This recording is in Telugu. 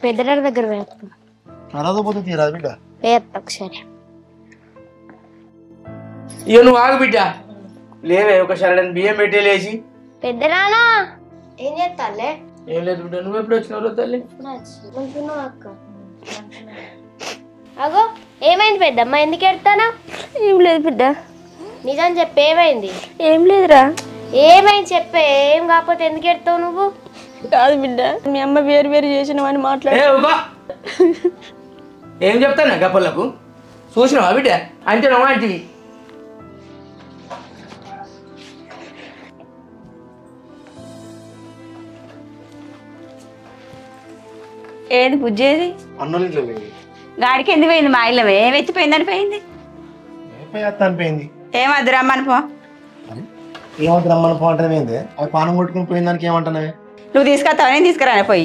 పెద్దడారి దగ్గర వేస్తాం. పోతే తీరాదు బిడ్డ. వేస్తా ఒకసారి. ఇక నువ్వు ఆగు బిడ్డ. లేవే ఒకసారి బియ్యం పెట్టేలేసి. పెద్దనానా ఏం చేస్తాలే? ఏం లేదు బిడ్డ. నువ్వు ఎప్పుడు వచ్చినావు తల్లి? అక్క అగో ఏమైంది పెద్దమ్మ? ఎందుకు ఎడతానా? ఏం లేదు బిడ్డ. నిజం చెప్పు, ఏమైంది? ఏం లేదురా. ఏమైంది చెప్పే. ఏం కాకపోతే ఎందుకు ఎడతావు నువ్వు? కాదు బిడ్డ, మీ అమ్మ వేరు వేరు చేసినవని మాట్లాడు. ఏం చెప్తానా గప్పలకు? చూసినావా బిడ్డ? అంటే నవ్వాంటివి. ఏది బుజ్జేది? అన్నోళ్ళింట్లో పోయింది. గాడికి ఎందుకు పోయింది? మా ఇల్లమే ఎత్తిపోయిందని పోయింది. అనిపోయింది. ఏమద్దు రమ్మని పో. ఏమంటే రమ్మని పో అంటే అది పానం కొట్టుకుని పోయిన దానికి ఏమంటున్నావే? నువ్వు తీసుకొస్తావు, నేను తీసుకురా పోయి.